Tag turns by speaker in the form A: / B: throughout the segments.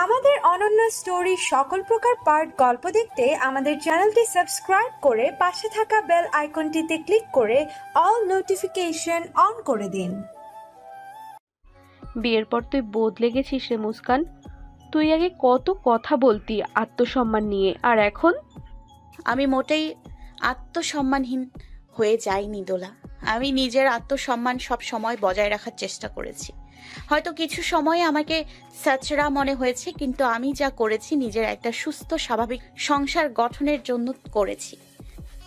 A: আমাদের অনন্য স্টোরি সকল প্রকার পার্ট গল্প দেখতে আমাদের চ্যানেলটি সাবস্ক্রাইব করে পাশে থাকা বেল আইকনটিতে ক্লিক করে অল নোটিফিকেশন অন করে দিন।
B: বিয়ের পর তুই বদলে গেছিস রে মুস্কান। তুই আগে কত কথা বলতি আত্মসম্মান নিয়ে, আর এখন?
C: আমি মোটেই আত্মসম্মানহীন হয়ে যাইনি দোলা। আমি নিজের আত্মসম্মান সব সময় বজায় রাখার চেষ্টা করেছি। হয়তো কিছু সময়ে আমাকে সাচরা মনে হয়েছে, কিন্তু আমি যা করেছি নিজের একটা সুস্থ স্বাভাবিক সংসার গঠনের জন্য করেছি।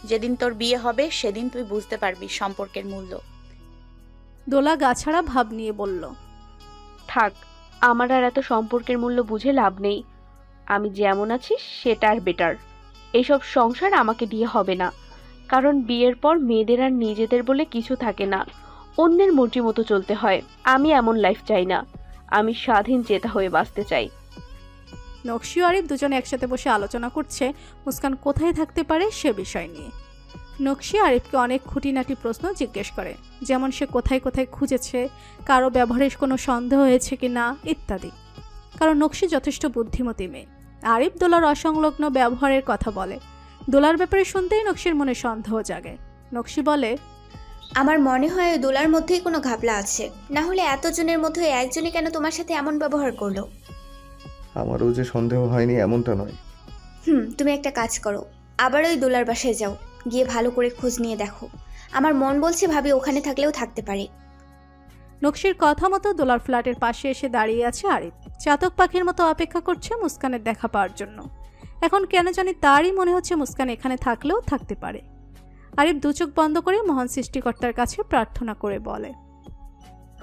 C: যেদিন তোর বিয়ে হবে সেদিন তুই বুঝতে পারবি সম্পর্কের মূল্য।
D: দোলা গাছাড়া ভাব নিয়ে বলল,
B: থাক, আমার আর এত সম্পর্কের মূল্য বুঝে লাভ নেই। আমি যেমন আছি সেটা আর বেটার। এইসব সংসার আমাকে দিয়ে হবে না, কারণ বিয়ের পর মেয়েদের আর নিজেদের বলে কিছু থাকে না, অন্যের মর্জি মতো চলতে হয়। আমি এমন লাইফ চাই না, আমি স্বাধীন চেতা হয়ে বাঁচতে চাই।
D: নকশি ও আরিফ দুজনে একসাথে বসে আলোচনা করছে মুস্কান কোথায় থাকতে পারে সে বিষয় নিয়ে। নকশি আরিফকে অনেক খুঁটিনাটি প্রশ্ন জিজ্ঞেস করে, যেমন সে কোথায় কোথায় খুঁজেছে, কারো ব্যবহারে কোনো সন্দেহ হয়েছে কি না ইত্যাদি। কারণ নকশি যথেষ্ট বুদ্ধিমতী মেয়ে। আরিফ দোলার অসংলগ্ন ব্যবহারের কথা বলে। দোলার ব্যাপারে শুনতেই নকশির মনে সন্দেহ জাগে। নকশি বলে,
E: আমার মনে হয় দোলার মধ্যেই কোনো ঘাপলা আছে, না হলে এতজনের মধ্যে একজনই কেন তোমার সাথে এমন ব্যবহার করলো?
F: আমারও যে সন্দেহ হয়নি এমনটা নয়।
E: তুমি একটা কাজ করো, আবার ওই দোলার বাসায় যাও, গিয়ে ভালো করে খোঁজ নিয়ে দেখো। আমার মন বলছে ভাবি ওখানে থাকলেও থাকতে পারে।
D: নকশির কথা মতো দোলার ফ্ল্যাটের পাশে এসে দাঁড়িয়ে আছে আরিফ। চাতক পাখির মতো অপেক্ষা করছে মুস্কানের দেখা পাওয়ার জন্য। এখন কেন জানি তারই মনে হচ্ছে মুস্কান এখানে থাকলেও থাকতে পারে। আরিফ দু চোখ বন্ধ করে মহান সৃষ্টিকর্তার কাছে প্রার্থনা করে বলে,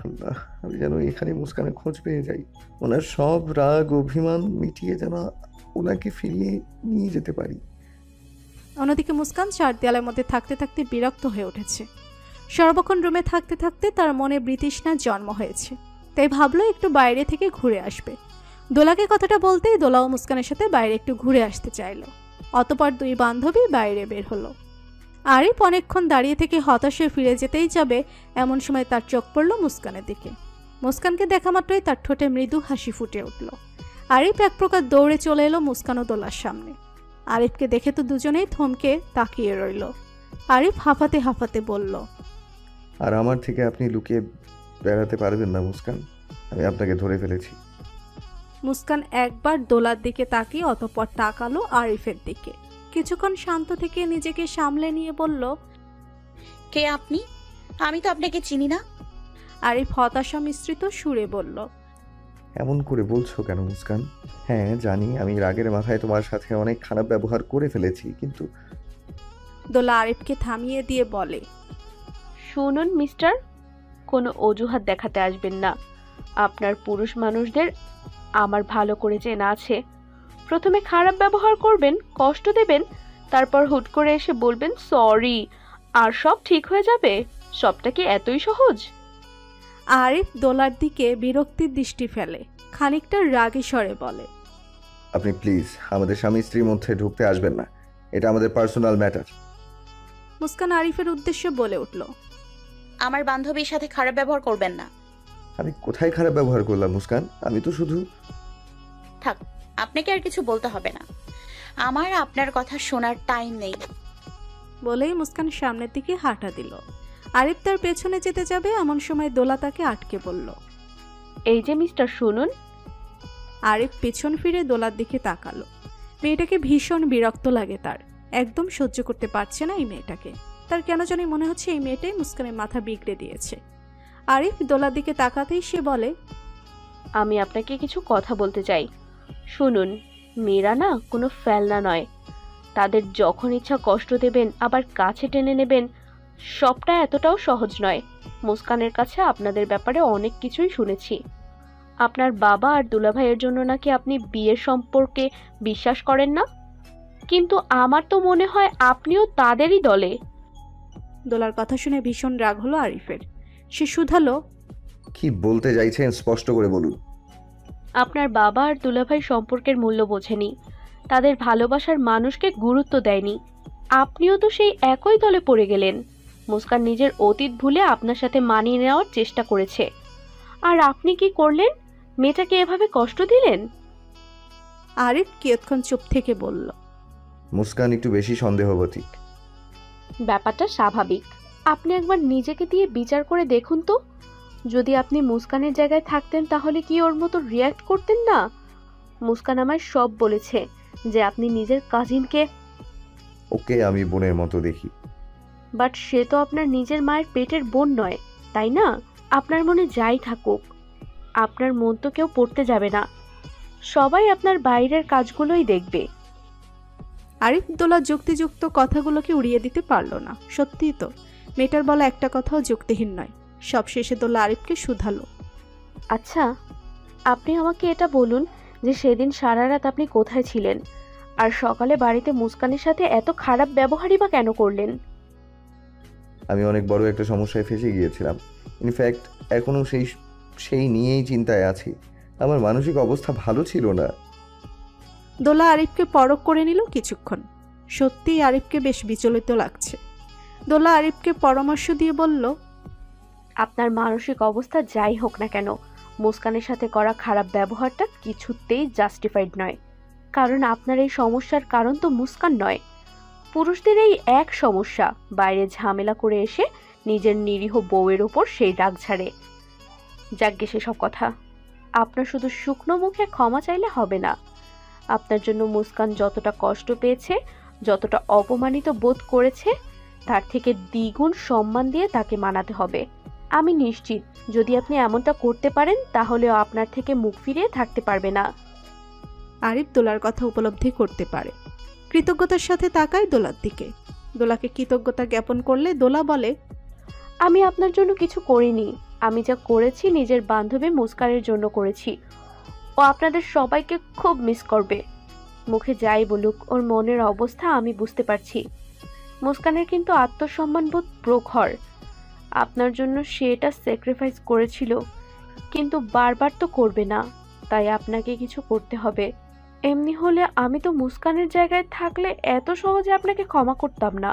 F: আল্লাহ, আমি যেন এখানে মুস্কানের খোঁজ পেয়ে যাই, ওনার সব রাগ অভিমান মিটিয়ে যেন ওনাকে ফিরিয়ে নিয়ে যেতে পারি।
D: অন্যদিকে মুস্কান চার দেয়ালের মধ্যে থাকতে থাকতে বিরক্ত হয়ে উঠেছে। সর্বক্ষণ রুমে থাকতে থাকতে তার মনে বৃতৃষ্ণার জন্ম হয়েছে, তাই ভাবলো একটু বাইরে থেকে ঘুরে আসবে। দোলাকে কথাটা বলতেই দোলা ও মুস্কানের সাথে বাইরে একটু ঘুরে আসতে চাইল। অতপর দুই বান্ধবী বাইরে বের হলো। আরিফ অনেকক্ষণ দাঁড়িয়ে থেকে হতাশে ফিরে যেতেই যাবে, এমন সময় তার চোখ পড়ল মুস্কানের দিকে। মুস্কানকে দেখা মাত্রই তার ঠোঁটে মৃদু হাসি ফুটে উঠল। আরিফ এক প্রকার দৌড়ে চলে এলো মুস্কান ও দোলার সামনে। আরিফকে দেখে তো দুজনেই থমকে তাকিয়ে রইল। আরিফ হাঁফাতে হাঁফাতে বলল,
F: আর আমার থেকে আপনি লুকিয়ে বেড়াতে পারবেন না মুস্কান, আমি আপনাকে ধরে ফেলেছি।
D: মুস্কান একবার দোলার দিকে তাকিয়ে অতঃপর তাকালো আরিফের দিকে। কিছুক্ষণ শান্ত থেকে নিজেকে সামলে নিয়ে বলল,
C: কে আপনি? আমি তো আপনাকে চিনি না।
D: আরিফ হতাশা মিশ্রিত সুরে বলল,
F: এমন করে বলছো কেন মুস্কান? হ্যাঁ জানি আমি রাগের মাথায় তোমার সাথে অনেক খারাপ ব্যবহার করে ফেলেছি, কিন্তু।
D: দোলা আরিফকে থামিয়ে দিয়ে বলে,
B: শুনুন মিস্টার, কোনো অজুহাত দেখাতে আসবেন না। আপনার পুরুষ মানুষদের আমার ভালো করে চেনা আছে। প্রথমে খারাপ ব্যবহার করবেন, কষ্ট দেবেন, তারপর হুট করে এসে বলবেন সরি, আর সব ঠিক হয়ে যাবে। সবটা কি এতই সহজ?
D: আরিফ দোলার দিকে বিরক্তির দৃষ্টি ফেলে, খানিকটা রাগী স্বরে বলে,
F: আপনি প্লিজ আমাদের স্বামী স্ত্রীর মধ্যে ঢুকতে আসবেন না, এটা আমাদের পার্সোনাল ম্যাটার।
D: মুস্কান আরিফের উদ্দেশ্যে বলে উঠল,
C: আমার বান্ধবীর সাথে খারাপ ব্যবহার করবেন না।
F: আমি কোথায় খারাপ ব্যবহার করলাম মুস্কান? আমি তো শুধু।
C: থাক, আপনাকে আর কিছু বলতে হবে না, আমার আপনার কথা শোনার টাইম নেই।
D: বলেই মুস্কান সামনের দিকে হাঁটা দিল। আরিফ তার পেছনে যেতে যাবে, এমন সময় দোলা তাকে আটকে বলল,
B: এই যে মিস্টার শুনুন।
D: আরিফ পেছন ফিরে দোলার দিকে তাকালো। মেয়েটাকে ভীষণ বিরক্ত লাগে তার, একদম সহ্য করতে পারছে না এই মেয়েটাকে। তার কেন জানি মনে হচ্ছে এই মেয়েটাই মুস্কানের মাথা বিগড়ে দিয়েছে। আরিফ দোলার দিকে তাকাতেই সে বলে,
B: আমি আপনাকে কিছু কথা বলতে চাই। শুনুন, মেয়েরা না কোনো ফেলনা নয়। তাদের যখন ইচ্ছা কষ্ট দেবেন, আবার কাছে টেনে নেবেন, সবটা এতটাও সহজ নয়। মুস্কানের কাছে আপনাদের ব্যাপারে অনেক কিছুই শুনেছি। আপনার বাবা আর দুলাভাইয়ের জন্য নাকি আপনি বিয়ের সম্পর্কে বিশ্বাস করেন না, কিন্তু আমার তো মনে হয় আপনিও তাদেরই দলে।
D: দোলার কথা শুনে ভীষণ রাগ হলো আরিফের। সে শুধালো,
F: কি বলতে চাইছেন স্পষ্ট করে বলুন।
B: আপনার বাবা আর দুলাভাই সম্পর্কের মূল্য বোঝেনি, তাদের ভালোবাসার মানুষকে গুরুত্ব দেয়নি। আপনিও তো সেই একই দলে পড়ে গেলেন। মুস্কান নিজের অতীত ভুলে আপনার সাথে মানিয়ে নেওয়ার চেষ্টা করেছে। আর আপনি কি করলেন? মেয়েটাকে এভাবে কষ্ট দিলেন?
D: আরিফ কিয়ৎক্ষণ চুপ থেকে বলল,
F: মুস্কান একটু বেশি সন্দেহবতী।
B: ব্যাপারটা স্বাভাবিক। আপনি একবার নিজেকে দিয়ে বিচার করে দেখুন তো, যদি আপনি মুস্কানের জায়গায় থাকতেন তাহলে কি ওর মতো রিয়্যাক্ট করতেন না? মুস্কান আমায় সব বলেছে যে আপনি নিজের কাজিনকে।
F: ওকে আমি বোনের মতো দেখি।
B: বাট সে তো আপনার নিজের মায়ের পেটের বোন নয়, তাই না? আপনার মনে যাই থাকুক, আপনার মন তো কেউ পড়তে যাবে না। সবাই আপনার বাইরের কাজগুলোই দেখবে।
D: আরিফ দোলা যুক্তিযুক্ত কথাগুলোকে উড়িয়ে দিতে পারল না। সত্যিই তো, মেয়েটার বলা একটা কথাও যুক্তিহীন নয়। সবশেষে দোলা আরিফকে শুধালো,
B: আচ্ছা, আপনি আমাকে এটা বলুন যে সেদিন সারা রাত আপনি কোথায় ছিলেন, আর সকালে বাড়িতে মুস্কানের সাথে এত খারাপ ব্যবহারই বা কেন করলেন?
F: আমি অনেক বড় একটা সমস্যায় ফেসে গিয়েছিলাম। ইনফ্যাক্ট এখনও সেই নিয়েই চিন্তায় আছি। আমার মানসিক অবস্থা ভালো ছিল না।
D: দোলা আরিফকে পরখ করে নিল কিছুক্ষণ। সত্যিই আরিফকে বেশ বিচলিত লাগছে। দোলা আরিফকে পরামর্শ দিয়ে বলল,
B: আপনার মানসিক অবস্থা যাই হোক না কেন, মুস্কানের সাথে করা খারাপ ব্যবহারটা কিছুতেই জাস্টিফাইড নয়। কারণ আপনার এই সমস্যার কারণ তো মুস্কান নয়। পুরুষদের এই এক সমস্যা, বাইরে ঝামেলা করে এসে নিজের নিরীহ বউয়ের উপর সেই রাগ ঝাড়ে। যাকগে সেসব কথা। আপনার শুধু শুকনো মুখে ক্ষমা চাইলে হবে না। আপনার জন্য মুস্কান যতটা কষ্ট পেয়েছে, যতটা অপমানিত বোধ করেছে, তার থেকে দ্বিগুণ সম্মান দিয়ে তাকে মানাতে হবে। আমি নিশ্চিত যদি আপনি এমনটা করতে পারেন তাহলেও আপনার থেকে মুখ ফিরিয়ে থাকতে পারবে না।
D: আরিফ দোলার কথা উপলব্ধি করতে পারে। কৃতজ্ঞতার সাথে তাকায় দোলার দিকে। দোলাকে কৃতজ্ঞতা জ্ঞাপন করলে দোলা বলে,
B: আমি আপনার জন্য কিছু করিনি। আমি যা করেছি নিজের বান্ধবী মুস্কানের জন্য করেছি। ও আপনাদের সবাইকে খুব মিস করবে। মুখে যাই বলুক, ওর মনের অবস্থা আমি বুঝতে পারছি। মুস্কানের কিন্তু আত্মসম্মানবোধ প্রখর। আপনার জন্য সে এটা স্যাক্রিফাইস করেছিল, কিন্তু বারবার তো করবে না, তাই আপনাকে কিছু করতে হবে। এমনি হলে আমি তো মুস্কানের জায়গায় থাকলে এত সহজে আপনাকে ক্ষমা করতাম না।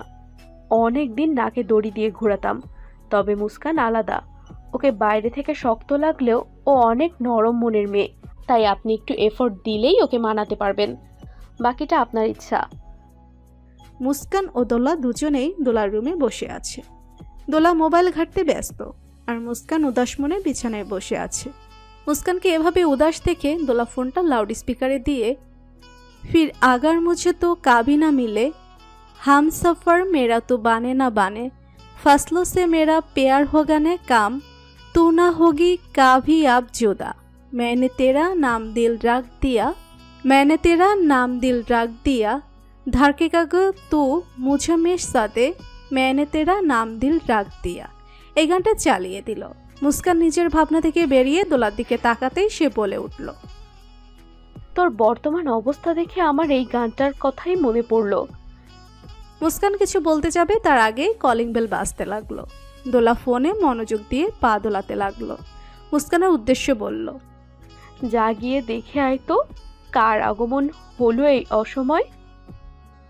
B: অনেক দিন নাকে দড়ি দিয়ে ঘোরাতাম। তবে মুস্কান আলাদা। ওকে বাইরে থেকে শক্ত লাগলেও ও অনেক নরম মনের মেয়ে, তাই আপনি একটু এফোর্ট দিলেই ওকে মানাতে পারবেন। বাকিটা আপনার ইচ্ছা।
D: মুস্কান ও দোলা দুজনেই দোলার রুমে বসে আছে। দোলা মোবাইল ঘাঁটতে ব্যস্ত, আর মুস্কান উদাস মনে বিছানায় বসে আছে। মুস্কানকে এভাবে উদাস দেখে দোলা ফোনটা লাউড স্পিকারে দিয়ে, ফির আগার মুঝে তো কাবি না মিলে, হাম সফর মেরা তো বানে না বানে, फसलों से मेरा प्यार होगा न काम, तू ना होगी कभी अब जुदा, मैंने तेरा नाम दिल रख दिया, मैंने तेरा नाम दिल रख दिया, धड़केगा तू मुझे में सादे, मैंने तेरा नाम दिल रख दिया। এই গানটা চালিয়ে দিল। মুস্কান নিজের ভাবনা থেকে বেরিয়ে দোলার দিকে তাকাতেই সে বলে উঠল,
B: তোর বর্তমান অবস্থা দেখে আমার এই গানটার কথাই মনে পড়ল।
D: মুস্কান কিছু বলতে যাবে তার আগে কলিং বেল বাজতে লাগলো। দোলা ফোনে মনোযোগ দিয়ে পা দোলাতে লাগলো। মুস্কানের উদ্দেশ্যে বলল,
B: যা গিয়ে দেখে আয় তো কার আগমন হলো এই অসময়।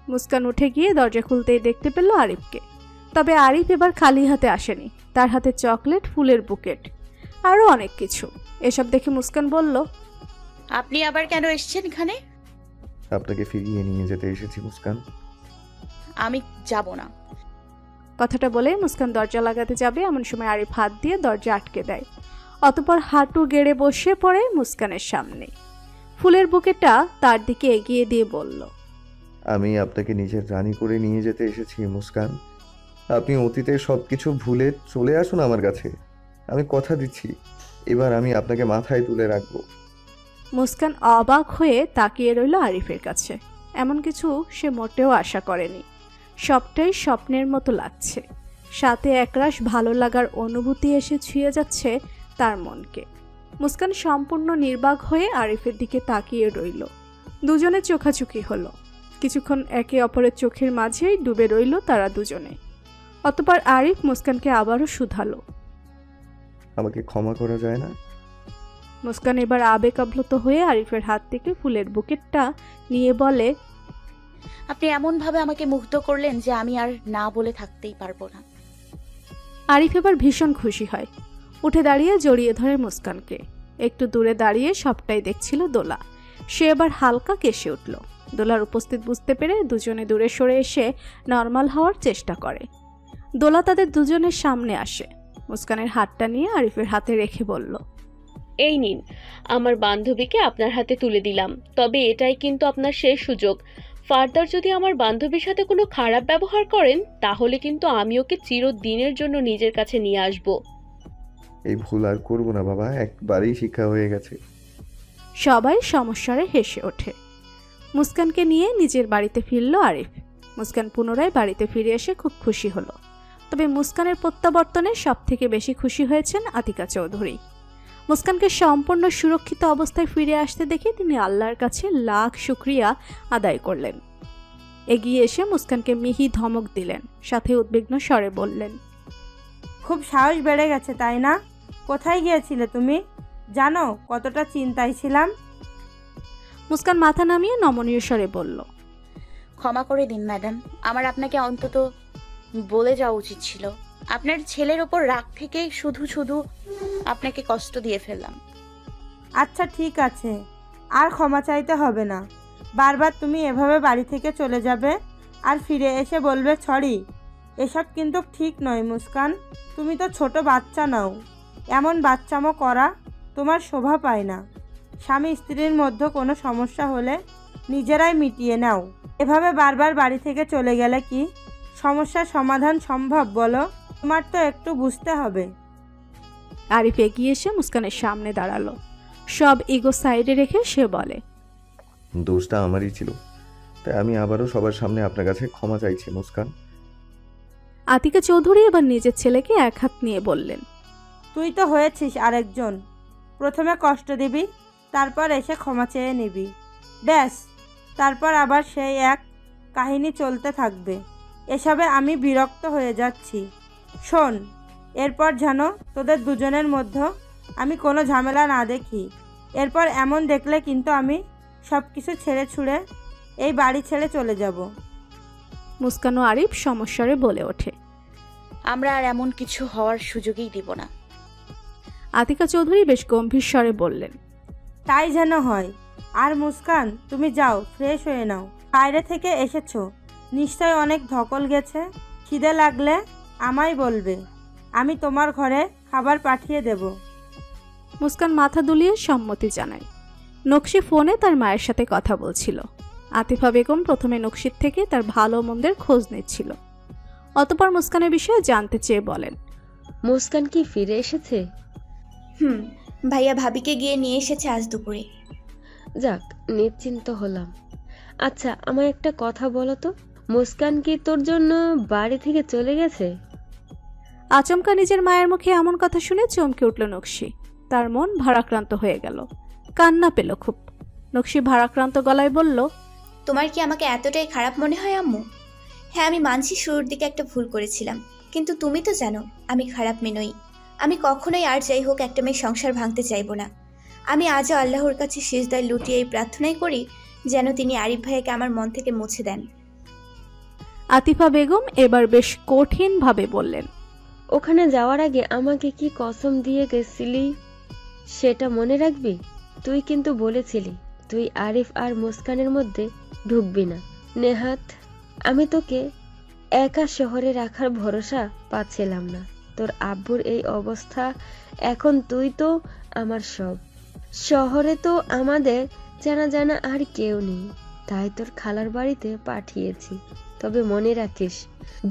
D: মুস্কান উঠে গিয়ে দরজা খুলতেই দেখতে পেল আরিফকে। তবে আরিফ এবার খালি হাতে আসেনি। তার হাতে চকলেট, ফুলের বুকেট, আরও অনেক কিছু। এসব দেখে মুস্কান বলল,
C: আপনি আবার কেন এসেছেন এখানে?
F: আপনাকে ফিরিয়ে নিয়ে যেতে এসেছি মুস্কান।
C: আমি যাব না।
D: কথাটা বলে মুস্কান দরজা লাগাতে যাবে, এমন সময় আরিফ হাত দিয়ে দরজা আটকে দেয়। অতঃপর হাঁটু গেড়ে বসে পড়ে মুস্কানের সামনে। ফুলের বুকেটটা তার দিকে এগিয়ে দিয়ে বলল,
F: আমি আপনাকে নিজের রানী করে নিয়ে যেতে এসেছি মুস্কান। আপনি অতীতের সব কিছু ভুলে চলে আসুন আমার কাছে। আমি কথা দিচ্ছি, এবার আমি আপনাকে মাথায় তুলে রাখবো।
D: মুস্কান অবাক হয়ে তাকিয়ে রইল আরিফের কাছে। এমন কিছু সে মোটেও আশা করেনি। সবটাই স্বপ্নের মতো লাগছে। সাথে একরাশ ভালো লাগার অনুভূতি এসে ছুঁয়ে যাচ্ছে তার মনকে। মুস্কান সম্পূর্ণ নির্বাক হয়ে আরিফের দিকে তাকিয়ে রইল। দুজনে চোখাচোখি হলো। কিছুক্ষণ একে অপরের চোখের মাঝেই ডুবে রইল তারা দুজনে। অতঃপর আরিফ মুস্কানকে আবারও শুধালো,
F: আমাকে ক্ষমা করা যায় না?
D: মুস্কান এবার আবেগ আপ্লুত হয়ে আরিফের হাত থেকে ফুলের বুকেটটা নিয়ে বলে,
C: আপনি এমনভাবে আমাকে মুগ্ধ করলেন যে আমি আর না বলে থাকতেই পারবো না।
D: আরিফ এবার ভীষণ খুশি হয়। উঠে দাঁড়িয়ে জড়িয়ে ধরে মুস্কানকে। একটু দূরে দাঁড়িয়ে সবটাই দেখছিল দোলা। সে এবার হালকা কেসে উঠল। দোলার উপস্থিত বুঝতে পেরে দুজনে দূরে সরে এসে নর্মাল হওয়ার চেষ্টা করে। দোলা তাদের দুজনের সামনে আসে। মুস্কানের হাতটা নিয়ে আরিফের হাতে রেখে বলল,
B: এই নিন, আমার বান্ধবীকে আপনার হাতে তুলে দিলাম। তবে এটাই কিন্তু আপনার শেষ সুযোগ। ফার্দার যদি আমার বান্ধবীর সাথে কোনো খারাপ ব্যবহার করেন, তাহলে কিন্তু আমি ওকে চিরদিনের জন্য নিজের কাছে নিয়ে আসব।
F: এই ভুল আর করবো না বাবা, একবারেই শিক্ষা হয়ে গেছে।
D: সবাই সমস্যারে হেসে ওঠে। মুস্কানকে নিয়ে নিজের বাড়িতে ফিরল আরিফ। মুস্কান পুনরায় বাড়িতে ফিরে এসে খুব খুশি হলো। তবে মুস্কানের প্রত্যাবর্তনে সবথেকে বেশি খুশি হয়েছেন আতিকা চৌধুরী। মুস্কানকে সম্পূর্ণ সুরক্ষিত অবস্থায় ফিরে আসতে দেখে তিনি আল্লাহর কাছে লাখ শুকরিয়া আদায় করলেন। এগিয়ে এসে মুস্কানকে মিহি ধমক দিলেন, সাথে উদ্বিগ্ন স্বরে বললেন,
G: খুব সাহস বেড়ে গেছে তাই না? কোথায় গিয়েছিলে তুমি? জানো কতটা চিন্তায় ছিলাম।
D: মুস্কান মাথা নামিয়ে নমনীয় স্বরে বলল,
C: ক্ষমা করে দিন ম্যাডাম, আমার আপনাকে অন্তত বলে যাওয়া উচিত ছিল। আপনার ছেলের ওপর রাগ থেকে শুধু শুধু আপনাকে কষ্ট দিয়ে ফেললাম।
G: আচ্ছা ঠিক আছে, আর ক্ষমা চাইতে হবে না। বারবার তুমি এভাবে বাড়ি থেকে চলে যাবে আর ফিরে এসে বলবে সরি, এসব কিন্তু ঠিক নয় মুস্কান। তুমি তো ছোট বাচ্চা নাও, এমন বাচ্চামো করা তোমার শোভা পায় না। স্বামী স্ত্রীর মধ্যে কোনো সমস্যা হলে নিজেরাই মিটিয়ে নাও। এভাবে বারবার বাড়ি থেকে চলে গেলে কি সমস্যার সমাধান সম্ভব বলো? তোমার তো একটু বুঝতে হবে।
D: আরিফ এগিয়ে এসে মুস্কানের সামনে দাঁড়ালো। সব ইগো সাইডে রেখে সে বলে,
F: দোষটা আমারই ছিল, তাই আমি আবারও সবার সামনে আপনার কাছে ক্ষমা চাইছি মুস্কান।
D: আতিকা চৌধুরী এবার নিজের ছেলেকে এক হাত নিয়ে বললেন,
G: তুই তো হয়েছিস আরেকজন। প্রথমে কষ্ট দিবি, তারপর এসে ক্ষমা চেয়ে নিবি, ব্যাস। তারপর আবার সেই এক কাহিনী চলতে থাকবে। এসবে আমি বিরক্ত হয়ে যাচ্ছি। শোন, এরপর যেন তোদের দুজনের মধ্যে আমি কোনো ঝামেলা না দেখি। এরপর এমন দেখলে কিন্তু আমি সব কিছু ছেড়ে ছুড়ে এই বাড়ি ছেড়ে চলে যাব।
D: মুস্কান ও আরিফ সমস্যারে বলে ওঠে,
C: আমরা আর এমন কিছু হওয়ার সুযোগই দিব না।
D: আতিকা চৌধুরী বেশ গম্ভীর স্বরে বললেন,
G: তাই যেন হয়। আর মুস্কান, তুমি যাও, ফ্রেশ হয়ে নাও। বাইরে থেকে এসেছো, নিশ্চয় অনেক ধকল গেছে। খিদে লাগলে আমায় বলবে, আমি তোমার ঘরে খাবার পাঠিয়ে দেব।
D: মুস্কান মাথা দুলিয়ে সম্মতি জানায়। নকশি ফোনে তার মায়ের সাথে কথা বলছিল। আতিফা বেগম প্রথমে নকশির থেকে তার ভালো মন্দের খোঁজ নিচ্ছিল। অতঃপর মুস্কানের বিষয়ে জানতে চেয়ে বলেন,
B: মুস্কান কি ফিরে এসেছে?
E: ভাইয়া ভাবিকে গিয়ে নিয়ে এসেছে আজ দুপুরে।
H: যাক, নিশ্চিন্ত হলাম। আচ্ছা, আমায় একটা কথা বলো তো, মুস্কান কি তোর জন্য বাড়ি থেকে চলে গেছে?
D: আচমকা নিজের মায়ের মুখে এমন কথা শুনে চমকে উঠল নকশি। তার মন ভারাক্রান্ত হয়ে গেল, কান্না পেল খুব। নকশি ভারাক্রান্ত গলায় বলল,
E: তোমার কি আমাকে এতটাই খারাপ মনে হয় আম্মু? হ্যাঁ, আমি মানছি শুরুর দিকে একটা ভুল করেছিলাম, কিন্তু তুমি তো জানো আমি খারাপ মেয়ে নই। আমি কখনোই আর যাই হোক একটা মেয়ে সংসার ভাঙতে চাইবো না। আমি আজও আল্লাহর কাছে সিজদায় লুটিয়ে এই প্রার্থনাই করি যেন তিনি আরিফ ভাইকে আমার মন থেকে মুছে দেন।
D: আতিফা বেগম এবার বেশ কঠিনভাবে বললেন,
H: ওখানে যাওয়ার আগে আমাকে কি কসম দিয়ে গেছিলি সেটা মনে রাখবি? তুই কিন্তু বলেছিলি তুই আরিফ আর মুস্কানের মধ্যে ঢুকবি না। নেহাত আমি তোকে একা শহরে রাখার ভরসা পাচ্ছিলাম না। তোর আব্বুর এই অবস্থা, এখন তুই তো আমার সব। শহরে তো আমাদের জানা জানা আর কেউ নেই, তাই তোর খালার বাড়িতে পাঠিয়েছি। তবে মনে রাখিস,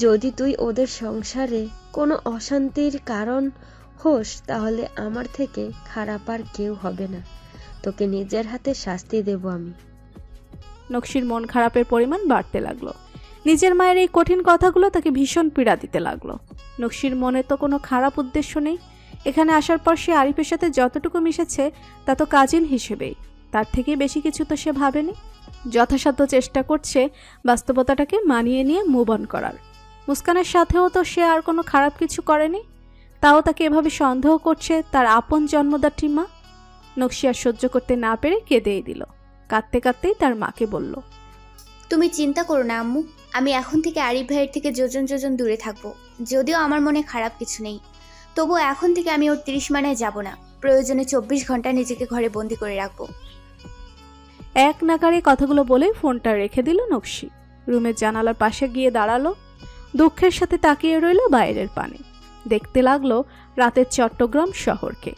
H: যদি তুই ওদের সংসারে কোনো অশান্তির কারণ হোস, তাহলে আমার থেকে খারাপ আর কেউ হবে না। তোকে নিজের হাতে শাস্তি দেব আমি।
D: নকশির মন খারাপের পরিমাণ বাড়তে লাগলো। নিজের মায়ের এই কঠিন কথাগুলো তাকে ভীষণ পীড়া দিতে লাগলো। নকশির মনে তো কোনো খারাপ উদ্দেশ্য নেই। এখানে আসার পর সে আরিফের সাথে যতটুকু মিশেছে তা তো কাজিন হিসেবেই, তার থেকে বেশি কিছু তো সে ভাবেনি। যথাসাধ্য চেষ্টা করছে বাস্তবতাটাকে মানিয়ে নিয়ে মুভ অন করার। মুস্কানের সাথেও তো সে আর কোনো খারাপ কিছু করেনি, তাও তাকে এভাবে সন্দেহ করছে তার আপন জন্মদাত্রী মা। নকশি আর সহ্য করতে না পেরে কেঁদেই দিল। কাঁদতে কাঁদতেই তার মাকে বলল,
E: তুমি চিন্তা করো না আম্মু, আমি এখন থেকে আরিফ ভাইয়ের থেকে যোজন যোজন দূরে থাকবো। যদিও আমার মনে খারাপ কিছু নেই, তবু এখন থেকে আমি ওর 30 মানায় যাব না। প্রয়োজনে 24 ঘন্টা নিজেকে ঘরে বন্দি করে রাখবো।
D: এক নাগারে কথাগুলো বলে ফোনটা রেখে দিল নকশি। রুমের জানালার পাশে গিয়ে দাঁড়ালো, দুঃখের সাথে তাকিয়ে রইল বাইরের পানে। দেখতে লাগলো রাতের চট্টগ্রাম শহরকে।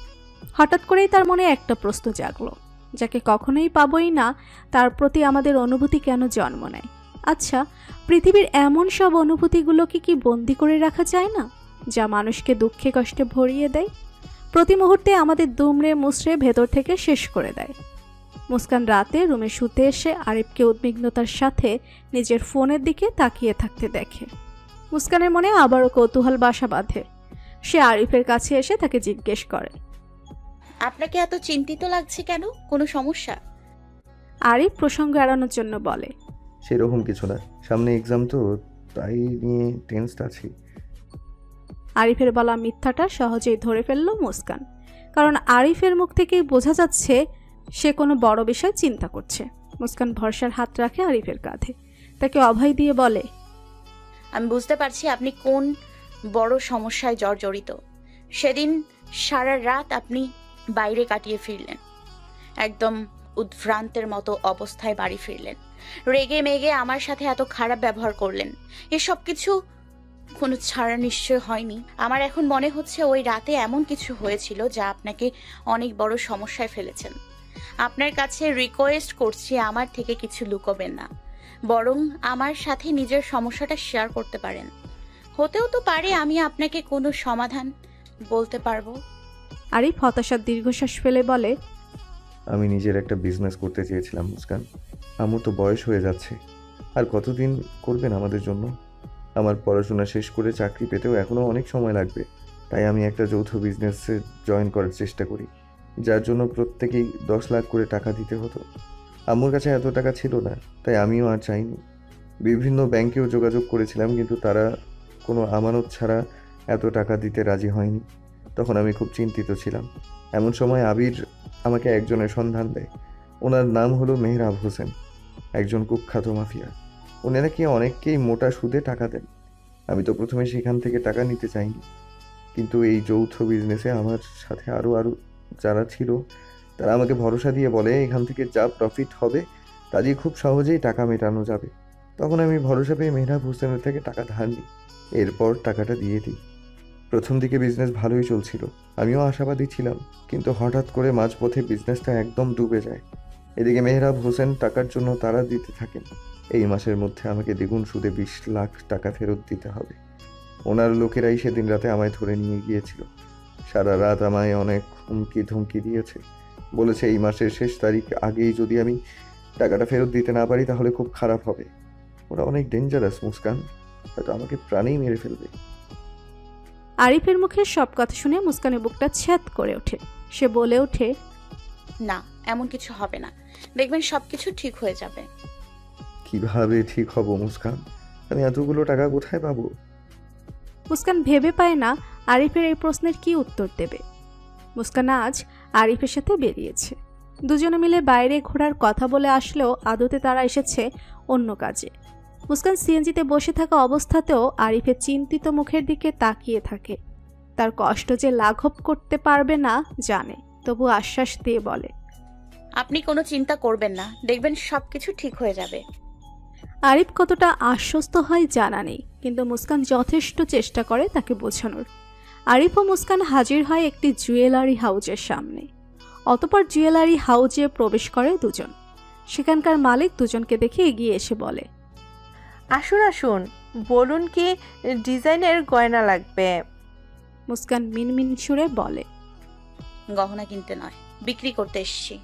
D: হঠাৎ করেই তার মনে একটা প্রশ্ন জাগলো, যাকে কখনোই পাবোই না, তার প্রতি আমাদের অনুভূতি কেন জন্ম নেয়? আচ্ছা, পৃথিবীর এমন সব অনুভূতিগুলোকে কি বন্দি করে রাখা যায় না, যা মানুষকে দুঃখে কষ্টে ভরিয়ে দেয়, প্রতি মুহূর্তে আমাদের দুমড়ে মুচড়ে ভেতর থেকে শেষ করে দেয়? মুস্কান রাতে রুমে শুতে এসে আরিফকে উদ্বিগ্নতার সাথে নিজের ফোনের দিকে তাকিয়ে থাকতে দেখে। মুস্কানের মনে আবারও কৌতূহল বাসা বাঁধে। সে আরিফের কাছে এসে তাকে জিজ্ঞেস করে,
C: আপনাকে এত চিন্তিত লাগছে কেন? কোনো সমস্যা?
D: আরিফ প্রসঙ্গ এড়ানোর জন্য বলে,
F: সেরকম কিছু না, সামনে এক্সাম তো, তাই নিয়ে টেনসড আছি।
D: আরিফের বলা মিথ্যাটা সহজেই ধরে ফেলল মুস্কান, কারণ আরিফের মুখ থেকেই বোঝা যাচ্ছে সে কোনো বড় বিষয় চিন্তা করছে। মুস্কান ভরসার হাত রাখে আরিফের কাঁধে, তাকে অভয় দিয়ে বলে,
C: আমি বুঝতে পারছি আপনি কোন বড় সমস্যায় জর্জরিত। সেদিন সারা রাত আপনি বাইরে কাটিয়ে ফিরলেন, একদম উদ্ভ্রান্তের মতো অবস্থায় বাড়ি ফিরলেন, রেগে মেগে আমার সাথে এত খারাপ ব্যবহার করলেন। এসব কিছু কোনো ছাড়া নিশ্চয় হয়নি। আমার এখন মনে হচ্ছে ওই রাতে এমন কিছু হয়েছিল যা আপনাকে অনেক বড় সমস্যায় ফেলেছেন। আপনার কাছে রিকোয়েস্ট করছি, আমার থেকে কিছু লুকোবেন না, বরং আমার সাথে নিজের সমস্যাটা শেয়ার করতে পারেন। হতেও তো পারে আমি আপনাকে কোনো সমাধান বলতে পারবো।
D: আরিফ হতাশার দীর্ঘশ্বাস ফেলে বলে,
F: আমি নিজের একটা বিজনেস করতে চেয়েছিলাম মুস্কান। আমার তো বয়স হয়ে যাচ্ছে, আর কতদিন করবেন আমাদের জন্য? আমার পড়াশোনা শেষ করে চাকরি পেতেও এখনও অনেক সময় লাগবে। তাই আমি একটা যৌথ বিজনেসে জয়েন করার চেষ্টা করি, যার জন্য প্রত্যেকেই 10 লাখ করে টাকা দিতে হতো। আম্মুর কাছে এত টাকা ছিল না, তাই আমিও আর চাইনি। বিভিন্ন ব্যাংকেও যোগাযোগ করেছিলাম, কিন্তু তারা কোনো আমানত ছাড়া এত টাকা দিতে রাজি হয়নি। তখন আমি খুব চিন্তিত ছিলাম। এমন সময় আবির আমাকে একজনের সন্ধান দেয়। ওনার নাম হলো মেহরাব হোসেন, একজন কুখ্যাত মাফিয়া। উনি নাকি অনেককেই মোটা সুদে টাকা দেন। আমি তো প্রথমে সেখান থেকে টাকা নিতে চাইনি, কিন্তু এই যৌথ বিজনেসে আমার সাথে আরও যারা ছিল তারা আমাকে ভরসা দিয়ে বলে এখান থেকে যা প্রফিট হবে তা দিয়ে খুব সহজেই টাকা মেটানো যাবে। তখন আমি ভরসা পেয়ে মেহরাব হোসেনের থেকে টাকা ধার নিই, এরপর টাকাটা দিয়ে দিই। প্রথম দিকে বিজনেস ভালোই চলছিল, আমিও আশাবাদী ছিলাম, কিন্তু হঠাৎ করে মাঝপথে বিজনেসটা একদম ডুবে যায়। এদিকে মেহরাব হোসেন টাকার জন্য তারা দিতে থাকেন। এই মাসের মধ্যে আমাকে দ্বিগুণ সুদে 20 লাখ টাকা ফেরত দিতে হবে। ওনার লোকেরাই সেদিন রাতে আমায় ধরে নিয়ে গিয়েছিল। সারা রাত আমায় অনেক হুমকি ধমকি দিয়েছে, বলেছে এই মাসের শেষ তারিখ আগেই যদি আমি টাকাটা ফেরত দিতে না পারি তাহলে খুব খারাপ হবে। ওরা অনেক ডেঞ্জারাস মুস্কান, হয়তো আমাকে প্রাণেই মেরে ফেলবে।
D: আরিফের মুখে সব কথা শুনে মুস্কানের বুকটা ছ্যাদ করে ওঠে। সে বলে ওঠে,
C: না, এমন কিছু হবে না, দেখবেন সবকিছু ঠিক হয়ে যাবে।
F: কিভাবে ঠিক হব মুস্কান? আমি এতগুলো টাকা কোথায় পাবো?
D: মুস্কান ভেবে পায় না আরিফের এই প্রশ্নের কি উত্তর দেবে। মুস্কান আজ আরিফের সাথে বেরিয়েছে। দুজনে মিলে বাইরে ঘোরার কথা বলে আসলেও আদতে তারা এসেছে অন্য কাজে। মুস্কান সিএনজিতে বসে থাকা অবস্থাতেও আরিফের চিন্তিত মুখের দিকে তাকিয়ে থাকে। তার কষ্ট যে লাঘব করতে পারবে না জানে, তবু আশ্বাস দিয়ে বলে,
C: আপনি কোনো চিন্তা করবেন না, দেখবেন সবকিছু ঠিক হয়ে যাবে।
D: আরিফ কতটা আশ্বস্ত হয় জানা নেই, কিন্তু মুস্কান যথেষ্ট চেষ্টা করে তাকে বোঝানোর। আরিফ ও মুস্কান হাজির হয় একটি জুয়েলারি হাউজের সামনে। অতঃপর জুয়েলারি হাউজে প্রবেশ করে দুজন। সেখানকার মালিক দুজনকে দেখে এগিয়ে এসে বলে,
I: আসুন আসুন, বলুন কি ডিজাইনের গয়না লাগবে?
D: মুস্কান মিনমিন সুরে বলে,
C: গহনা কিনতে নয়, বিক্রি করতে এসেছি।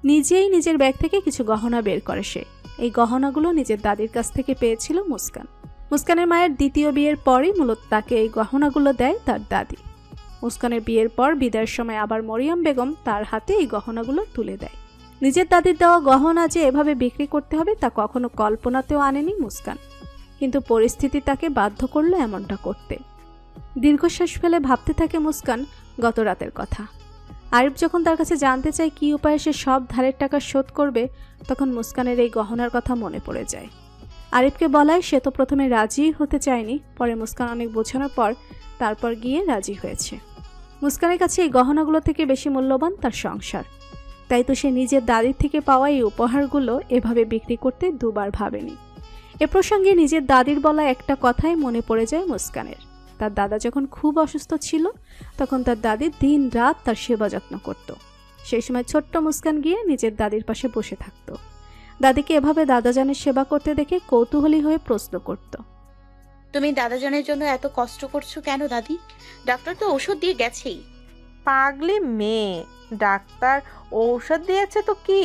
D: নিজেই নিজের ব্যাগ থেকে কিছু গহনা বের করে সে। এই গহনাগুলো নিজের দাদির কাছ থেকে পেয়েছিল মুস্কান। মুস্কানের মায়ের দ্বিতীয় বিয়ের পরই মূলত তাকে এই গহনাগুলো দেয় তার দাদি। মুস্কানের বিয়ের পর বিদায়ের সময় আবার মরিয়ম বেগম তার হাতে এই গহনাগুলো তুলে দেয়। নিজের দাদির দেওয়া গহনা যে এভাবে বিক্রি করতে হবে তা কখনো কল্পনাতেও আনেনি মুস্কান, কিন্তু পরিস্থিতি তাকে বাধ্য করলো এমনটা করতে। দীর্ঘশ্বাস ফেলে ভাবতে থাকে মুস্কান গত রাতের কথা। আরিফ যখন তার কাছে জানতে চায় কী উপায়ে সে সব ধারের টাকা শোধ করবে, তখন মুস্কানের এই গহনার কথা মনে পড়ে যায়। আরিফকে বলায় সে তো প্রথমে রাজি হতে চায়নি, পরে মুস্কান অনেক বোঝানোর পর তারপর গিয়ে রাজি হয়েছে। মুস্কানের কাছে এই গহনাগুলো থেকে বেশি মূল্যবান তার সংসার, তাই তো সে নিজের দাদির থেকে পাওয়া এই উপহারগুলো এভাবে বিক্রি করতে দুবার ভাবেনি। এ প্রসঙ্গে নিজের দাদির বলা একটা কথাই মনে পড়ে যায় মুস্কানের। তার দাদা যখন খুব অসুস্থ ছিল তখন তার দাদি দিন রাত তার সেবা যত্ন করত। সেই সময় ছোট্ট মুস্কান গিয়ে নিজের দাদির পাশে বসে থাকত। দাদিকে এভাবে দাদাজানের সেবা করতে দেখে কৌতূহলী হয়ে প্রশ্ন করত,
C: তুমি দাদাজানের জন্য এত কষ্ট করছো কেন দাদি? ডাক্তার তো ওষুধ দিয়ে গেছেই।
I: পাগলি মেয়ে, ডাক্তার ঔষধ দিয়েছে তো কি,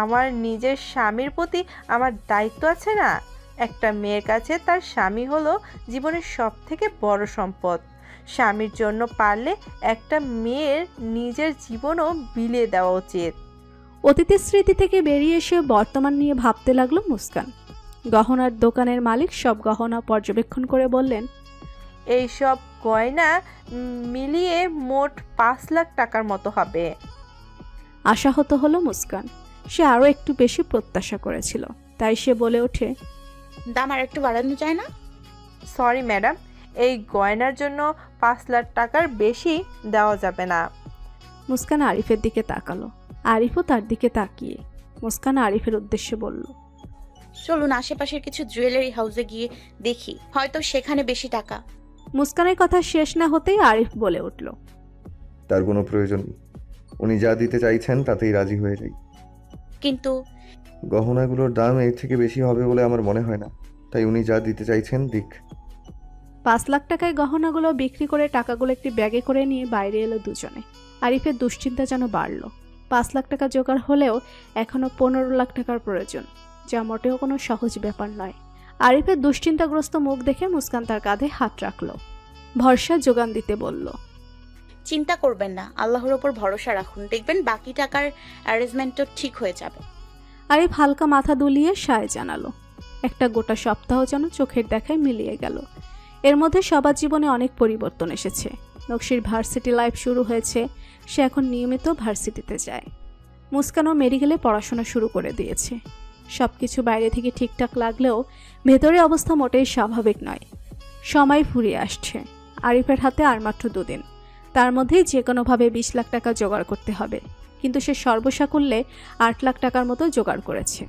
I: আমার নিজের স্বামীর প্রতি আমার দায়িত্ব আছে না? একটা মেয়ের কাছে তার স্বামী হলো জীবনের সব থেকে বড় সম্পদ। স্বামীর জন্য পারলে একটা মেয়ের নিজের জীবনও বিলিয়ে দেওয়া উচিত।
D: অতীতের স্মৃতি থেকে বেরিয়ে এসে বর্তমান নিয়ে ভাবতে লাগলো মুস্কান। গহনার দোকানের মালিক সব গহনা পর্যবেক্ষণ করে বললেন,
I: এইসব গয়না মিলিয়ে মোট 5 লাখ টাকার মতো হবে।
D: আশাহত হলো মুস্কান। সে আরো একটু বেশি প্রত্যাশা করেছিল, তাই সে বলে ওঠে,
C: দাম আর একটু বাড়ানো যায় না?
I: সরি ম্যাডাম, এই গয়নার জন্য 5 লাখ টাকার বেশি দেওয়া যাবে না।
D: মুস্কান আরিফের দিকে তাকালো। আরিফও তার দিকে তাকিয়ে মুস্কান আরিফের উদ্দেশ্যে বলল,
C: চলুন আশেপাশের কিছু জুয়েলারি হাউসে গিয়ে দেখি, হয়তো সেখানে বেশি টাকা।
D: মুস্কানের কথা শেষ না হতেই আরিফ বলে উঠল,
F: তার কোনো প্রয়োজন নেই, উনি যা দিতে চাইছেন তাতেই রাজি হয়ে যাই।
C: কিন্তু
F: গহনাগুলোর দাম এর থেকে বেশি হবে বলে আমার মনে হয় না, তাই উনি যা দিতে চাইছেন দিক।
D: 5 লাখ টাকায় গহনাগুলো বিক্রি করে টাকাগুলো একটি ব্যাগে করে নিয়ে বাইরে এলো দুজনে। আরিফের দুশ্চিন্তা যেন বাড়ল। 5 লাখ টাকা জোগাড় হলেও এখনো 15 লাখ টাকার প্রয়োজন, যা মোটেও কোনো সহজ ব্যাপার নয়। আরিফের দুশ্চিন্তাগ্রস্ত মুখ দেখে মুস্কান তার কাঁধে হাত রাখল, ভরসা যোগান দিতে বলল,
C: চিন্তা করবেন না, আল্লাহর ওপর ভরসা রাখুন, দেখবেন বাকি টাকার অ্যারেঞ্জমেন্টও ঠিক হয়ে যাবে।
D: আরিফ হালকা মাথা দুলিয়ে সায় জানালো। একটা গোটা সপ্তাহ যেন চোখের দেখায় মিলিয়ে গেল। এর মধ্যে সবার জীবনে অনেক পরিবর্তন এসেছে। নকশির ভার্সিটি লাইফ শুরু হয়েছে, সে এখন নিয়মিত ভার্সিটিতে যায়। মুস্কানও মেডিকেলে পড়াশোনা শুরু করে দিয়েছে। সবকিছু বাইরে থেকে ঠিকঠাক লাগলেও ভেতরে অবস্থা মোটেই স্বাভাবিক নয়। সময় ফুরিয়ে আসছে। আরিফের হাতে আর মাত্র 2 দিন, তার মধ্যেই যে কোনোভাবে 20 লাখ টাকা জোগাড় করতে হবে। কিন্তু সে সর্বসাকুল্যে 8 লাখ টাকার মতো জোগাড় করেছে।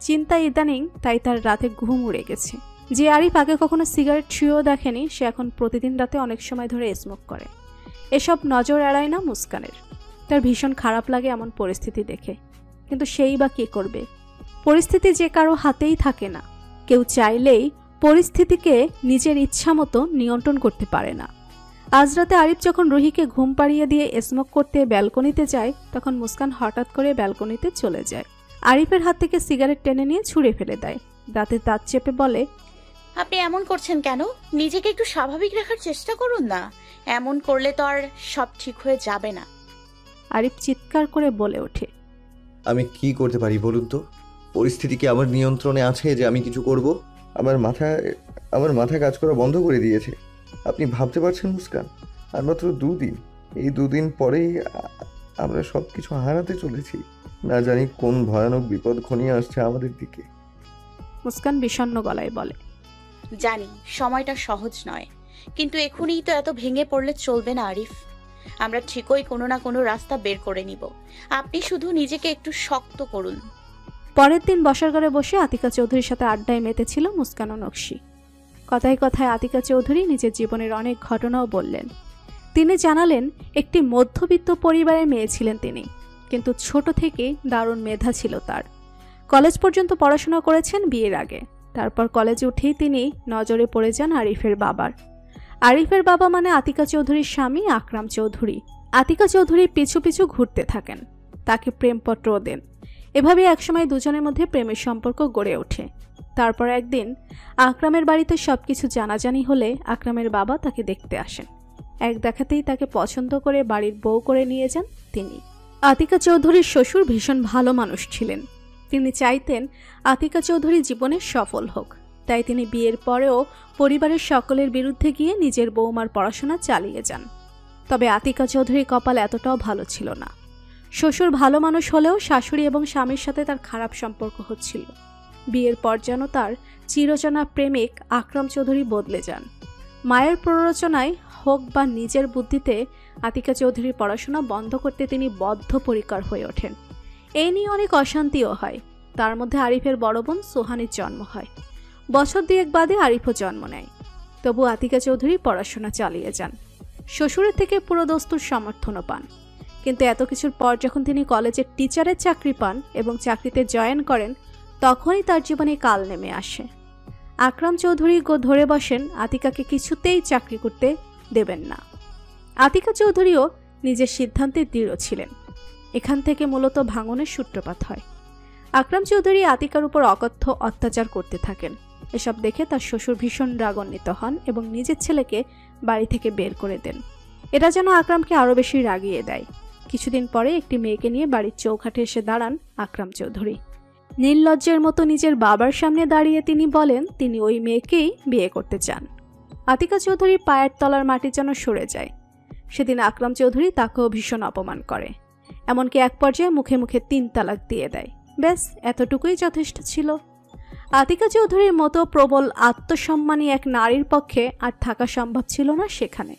D: চিন্তা ইদানিং তাই তার রাতে ঘুম উড়ে গেছে। যে আরিফ আগে কখনো সিগারেট ছুঁয়েও দেখেনি, সে এখন প্রতিদিন রাতে অনেক সময় ধরে স্মোক করে। এসব নজর এড়ায় না মুস্কানের। তার ভীষণ খারাপ লাগে এমন পরিস্থিতি দেখে, কিন্তু সেই বা কী করবে? পরিস্থিতি যে কারো হাতেই থাকে না। কেউ চাইলেই পরিস্থিতিকে নিজের ইচ্ছা মতো নিয়ন্ত্রণ করতে পারে না। আজ রাতে আরিফ যখন রুহিকে ঘুম পাড়িয়ে দিয়ে স্মোক করতে ব্যালকনিতে যায়, তখন মুস্কান হঠাৎ করে ব্যালকনিতে চলে যায়। আরিফের হাত থেকে সিগারেট টেনে নিয়ে ছুঁড়ে ফেলে দেয়। দাঁতে দাঁত চেপে বলে,
C: আপনি এমন করছেন কেন? নিজেকে একটু স্বাভাবিক রাখার চেষ্টা করুন না, এমন করলে তো আর সব ঠিক হয়ে যাবে না।
D: আরিফ চিৎকার করে বলে ওঠে,
F: আমি কি করতে পারি বলুন তো? পরিস্থিতি কি আমার নিয়ন্ত্রণে আছে যে আমি কিছু করব? আমার মাথা কাজ করা বন্ধ করে দিয়েছে। আপনি ভাবতে পারছেন মুস্কান, আর মাত্র 2 দিন, এই 2 দিন পরেই আমরা সব কিছু হারাতে চলেছি। না জানি কোন ভয়ানক বিপদ ঘনিয়ে আসছে আমাদের দিকে।
D: মুস্কান বিষণ্ণ গলায় বলে,
C: জানি সময়টা সহজ নয়, কিন্তু এখনই তো এত ভেঙে পড়লে চলবে না আরিফ। আমরা ঠিকই কোনো না কোনো রাস্তা বের করে নিব, আপনি শুধু নিজেকে একটু শক্ত করুন।
D: পরের দিন বসার ঘরে বসে আতিকা চৌধুরীর সাথে আড্ডায় মেতেছিল মুস্কান ও নকশি। কথায় কথায় আতিকা চৌধুরী নিজের জীবনের অনেক ঘটনাও বললেন। তিনি জানালেন, একটি মধ্যবিত্ত পরিবারের মেয়ে ছিলেন তিনি, কিন্তু ছোট থেকেই দারুণ মেধা ছিল তার। কলেজ পর্যন্ত পড়াশোনা করেছেন বিয়ের আগে। তারপর কলেজে উঠেই তিনি নজরে পড়ে যান আরিফের বাবার। আরিফের বাবা মানে আতিকা চৌধুরীর স্বামী আকরাম চৌধুরী। আতিকা চৌধুরী পিছু পিছু ঘুরতে থাকেন, তাকে প্রেমপত্রও দেন। এভাবে একসময় দুজনের মধ্যে প্রেমের সম্পর্ক গড়ে ওঠে। তারপর একদিন আকরামের বাড়িতে সবকিছু জানাজানি হলে আকরামের বাবা তাকে দেখতে আসেন। এক দেখাতেই তাকে পছন্দ করে বাড়ির বউ করে নিয়ে যান তিনি। আতিকা চৌধুরীর শ্বশুর ভীষণ ভালো মানুষ ছিলেন। তিনি চাইতেন আতিকা চৌধুরী জীবনে সফল হোক, তাই তিনি বিয়ের পরেও পরিবারের সকলের বিরুদ্ধে গিয়ে নিজের বৌমার পড়াশোনা চালিয়ে যান। তবে আতিকা চৌধুরীর কপাল এতটাও ভালো ছিল না। শ্বশুর ভালো মানুষ হলেও শাশুড়ি এবং স্বামীর সাথে তার খারাপ সম্পর্ক হচ্ছিল। বিয়ের পর যেন তার চিরচেনা প্রেমিক আকরাম চৌধুরী বদলে যান। মায়ের প্ররোচনায় হোক বা নিজের বুদ্ধিতে আতিকা চৌধুরীর পড়াশোনা বন্ধ করতে তিনি বদ্ধপরিকর হয়ে ওঠেন। এই নিয়ে অনেক অশান্তিও হয়। তার মধ্যে আরিফের বড় বোন সোহানির জন্ম হয়। বছর 2 বাদে আরিফও জন্ম নেয়। তবু আতিকা চৌধুরী পড়াশোনা চালিয়ে যান। শ্বশুরের থেকে পুরো দস্তুর সমর্থনও পান। কিন্তু এত কিছুর পর যখন তিনি কলেজের টিচারের চাকরি পান এবং চাকরিতে জয়েন করেন, তখনই তার জীবনে কাল নেমে আসে। আকরাম চৌধুরী ধরে বসেন আতিকাকে কিছুতেই চাকরি করতে দেবেন না। আতিকা চৌধুরীও নিজের সিদ্ধান্তে দৃঢ় ছিলেন। এখান থেকে মূলত ভাঙনের সূত্রপাত হয়। আকরাম চৌধুরী আতিকার উপর অকথ্য অত্যাচার করতে থাকেন। এসব দেখে তার শ্বশুর ভীষণ রাগান্বিত হন এবং নিজের ছেলেকে বাড়ি থেকে বের করে দেন। এটা যেন আকরামকে আরও বেশি রাগিয়ে দেয়। কিছুদিন পরে একটি মেয়েকে নিয়ে বাড়ির চৌকাঠে এসে দাঁড়ান আকরাম চৌধুরী। নির্লজ্জের মতো নিজের বাবার সামনে দাঁড়িয়ে তিনি বলেন তিনি ওই মেয়েকেই বিয়ে করতে চান। আতিকা চৌধুরীর পায়ের তলার মাটি যেন সরে যায়। সেদিন আকরাম চৌধুরী তাকেও ভীষণ অপমান করে, এমনকি এক পর্যায়ে মুখে মুখে 3 তালাক দিয়ে দেয়। ব্যাস এতটুকুই যথেষ্ট ছিল। আতিকা চৌধুরীর মতো প্রবল আত্মসম্মানী এক নারীর পক্ষে আর থাকা সম্ভব ছিল না সেখানে।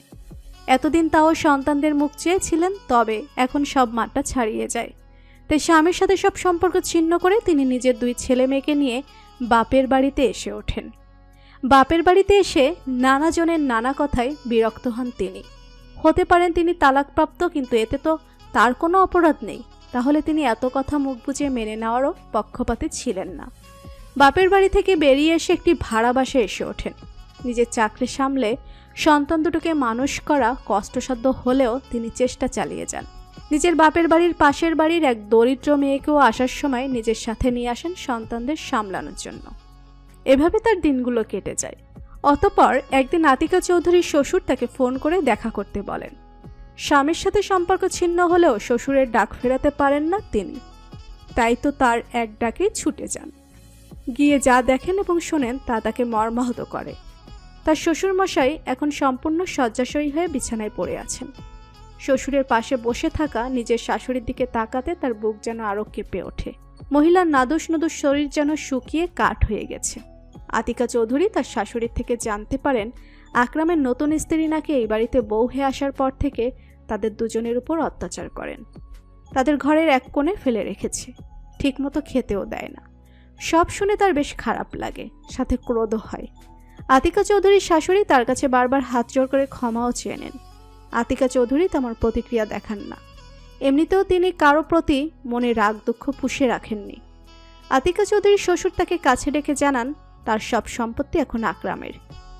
D: এতদিন তাও সন্তানদের মুখ চেয়েছিলেন, তবে এখন সব মাত্রা ছাড়িয়ে যায়। তাই স্বামীর সাথে সব সম্পর্ক ছিন্ন করে তিনি নিজের 2 ছেলে মেয়েকে নিয়ে বাপের বাড়িতে এসে ওঠেন। বাপের বাড়িতে এসে নানা জনের নানা কথায় বিরক্ত হন তিনি। হতে পারেন তিনি তালাকপ্রাপ্ত, কিন্তু এতে তো তার কোনো অপরাধ নেই। তাহলে তিনি এত কথা মুখ বুজে মেনে নেওয়ারও পক্ষপাতে ছিলেন না। বাপের বাড়ি থেকে বেরিয়ে এসে একটি ভাড়া বাসায় এসে ওঠেন। নিজের চাকরি সামলে সন্তান দুটোকে মানুষ করা কষ্টসাধ্য হলেও তিনি চেষ্টা চালিয়ে যান। নিজের বাপের বাড়ির পাশের বাড়ির এক দরিদ্র মেয়েকেও আসার সময় নিজের সাথে নিয়ে আসেন সন্তানদের সামলানোর জন্য। এভাবে তার দিনগুলো কেটে যায়। অতঃপর একদিন আতিকা চৌধুরীর শ্বশুর তাকে ফোন করে দেখা করতে বলেন। স্বামীর সাথে সম্পর্ক ছিন্ন হলেও শ্বশুরের ডাক ফেরাতে পারেন না তিনি। তাই তো তার এক ডাকে ছুটে যান। গিয়ে যা দেখেন এবং শোনেন তা তাকে মর্মাহত করে। তার শ্বশুরমশাই এখন সম্পূর্ণ শয্যাশয়ী হয়ে বিছানায় পড়ে আছেন। শ্বশুরের পাশে বসে থাকা নিজের শাশুড়ির দিকে তাকাতে তার বুক যেন আরো কেঁপে ওঠে। মহিলার নাদুস নদুস শরীর যেন শুকিয়ে কাঠ হয়ে গেছে। আতিকা চৌধুরী তার শাশুড়ির থেকে জানতে পারেন আকরামের নতুন স্ত্রী নাকি এই বাড়িতে বউ হয়ে আসার পর থেকে তাদের দুজনের উপর অত্যাচার করেন। তাদের ঘরের এক কোণে ফেলে রেখেছে, ঠিকমতো খেতেও দেয় না। সব শুনে তার বেশ খারাপ লাগে, সাথে ক্রোধ হয়। আতিকা চৌধুরীর শাশুড়ি তার কাছে বারবার হাত জোড় করে ক্ষমাও চেয়ে নেন। আতিকা চৌধুরী তেমন প্রতিক্রিয়া দেখান না। এমনিতেও তিনি কারো প্রতি মনে রাগ দুঃখ পুষে রাখেননি। আতিকা চৌধুরীর শ্বশুর তাকে কাছে ডেকে জানান তার সব সম্পত্তি এখন আকরামের,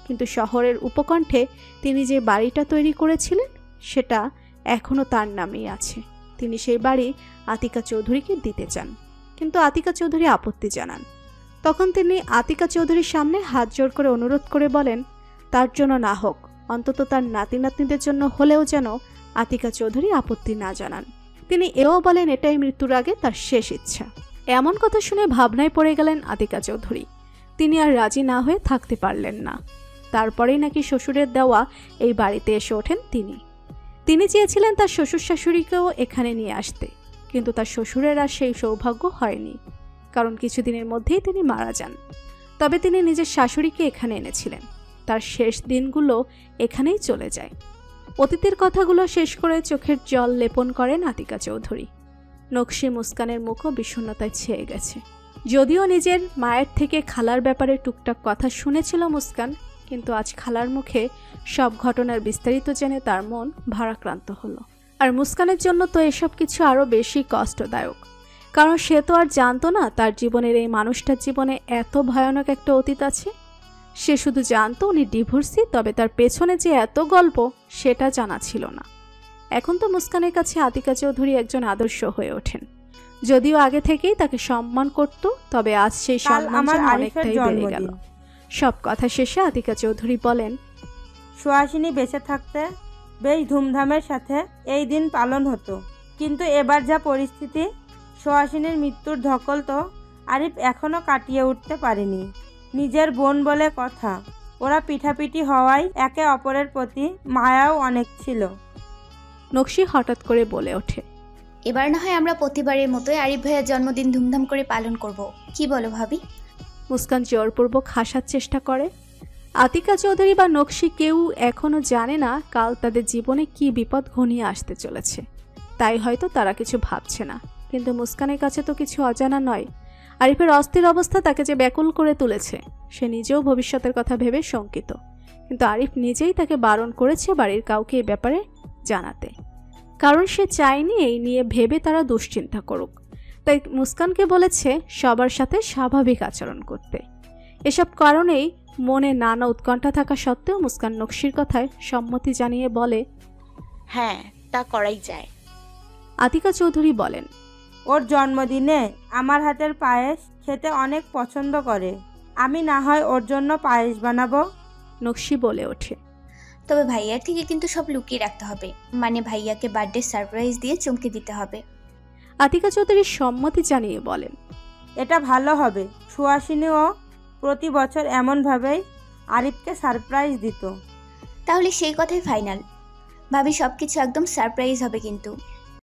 D: কিন্তু শহরের উপকণ্ঠে তিনি যে বাড়িটা তৈরি করেছিলেন সেটা এখনও তার নামেই আছে। তিনি সেই বাড়ি আতিকা চৌধুরীকে দিতে চান, কিন্তু আতিকা চৌধুরী আপত্তি জানান। তখন তিনি আতিকা চৌধুরীর সামনে হাত জোড় করে অনুরোধ করে বলেন তার জন্য না হোক, অন্তত তার নাতি নাতনিদের জন্য হলেও যেন আতিকা চৌধুরী আপত্তি না জানান। তিনি এও বলেন এটাই মৃত্যুর আগে তার শেষ ইচ্ছা। এমন কথা শুনে ভাবনায় পড়ে গেলেন আতিকা চৌধুরী। তিনি আর রাজি না হয়ে থাকতে পারলেন না। তারপরেই নাকি শ্বশুরের দেওয়া এই বাড়িতে এসে ওঠেন তিনি চেয়েছিলেন তার শ্বশুর শাশুড়িকেও এখানে নিয়ে আসতে, কিন্তু তার শ্বশুরের আর সেই সৌভাগ্য হয়নি, কারণ কিছুদিনের মধ্যেই তিনি মারা যান। তবে তিনি নিজের শাশুড়িকে এখানে এনেছিলেন। তার শেষ দিনগুলো এখানেই চলে যায়। অতীতের কথাগুলো শেষ করে চোখের জল লেপন করেন আতিকা চৌধুরী। নকশি মুস্কানের মুখও বিষণ্ণতায় ছেয়ে গেছে। যদিও নিজের মায়ের থেকে খালার ব্যাপারে টুকটাক কথা শুনেছিল মুস্কান, কিন্তু আজ খালার মুখে সব ঘটনার বিস্তারিত জেনে তার মন ভারাক্রান্ত হলো। আর মুস্কানের জন্য তো এসব কিছু আরও বেশি কষ্টদায়ক, কারণ সে তো আর জানতো না তার জীবনের এই মানুষটার জীবনে এত ভয়ানক একটা অতীত আছে। সে শুধু জানতো উনি ডিভোর্সি, তবে তার পেছনে যে এত গল্প সেটা জানা ছিল না। এখন তো মুস্কানের কাছে আতিকা চৌধুরী একজন আদর্শ হয়ে ওঠেন। যদিও আগে থেকেই তাকে সম্মান করত, তবে আজ সেই সম্মান অনেকটাই বেড়ে গেল। সব কথা শেষে আতিকা চৌধুরী বলেন
G: সুহাসিনী বেঁচে থাকতে বেশ ধুমধামের সাথে এই দিন পালন হতো, কিন্তু এবার যা পরিস্থিতি, সুহাসিনীর মৃত্যুর ধকল তো আরিফ এখনো কাটিয়ে উঠতে পারেনি। নিজের বোন বলে কথা, ওরা পিঠাপিঠি হওয়ায় একে অপরের প্রতি মায়াও অনেক ছিল।
D: নকশি হঠাৎ করে বলে ওঠে
E: এবার না হয় আমরা প্রতিবারের মতোই আরিফ ভাইয়ের জন্মদিন ধুমধাম করে পালন করব, কি বলো ভাবি?
D: মুস্কান জোরপূর্বক হাসার চেষ্টা করে। আতিকা চৌধুরী বা নকশি কেউ এখনও জানে না কাল তাদের জীবনে কি বিপদ ঘনিয়ে আসতে চলেছে, তাই হয়তো তারা কিছু ভাবছে না। কিন্তু মুস্কানের কাছে তো কিছু অজানা নয়। আরিফের অস্থির অবস্থা তাকে যে ব্যাকুল করে তুলেছে, সে নিজেও ভবিষ্যতের কথা ভেবে শঙ্কিত। কিন্তু আরিফ নিজেই তাকে বারণ করেছে বাড়ির কাউকে এই ব্যাপারে জানাতে, কারণ সে চায়নি এই নিয়ে ভেবে তারা দুশ্চিন্তা করুক। তাই মুস্কানকে বলেছে সবার সাথে স্বাভাবিক আচরণ করতে। এসব কারণেই মনে নানা উৎকণ্ঠা থাকা সত্ত্বেও মুস্কান নকশির কথায় সম্মতি জানিয়ে বলে,
C: হ্যাঁ তা করাই যায়।
D: আতিকা চৌধুরী বলেন,
G: ওর জন্মদিনে আমার হাতের পায়েস খেতে অনেক পছন্দ করে, আমি না হয় ওর জন্য পায়েস বানাবো।
D: নকশি বলে ওঠে,
E: তবে ভাইয়ার থেকে কিন্তু সব লুকিয়ে রাখতে হবে, মানে ভাইয়াকে বার্থডে সারপ্রাইজ দিয়ে চমকে দিতে হবে।
D: আতিকা চৌধুরী সম্মতি জানিয়ে বলেন,
G: এটা ভালো হবে। সুহাসিনীও প্রতি বছর এমনভাবেই আরিফকে সারপ্রাইজ দিত।
E: তাহলে সেই কথাই ফাইনাল। ভাবি সব কিছু একদম সারপ্রাইজ হবে কিন্তু।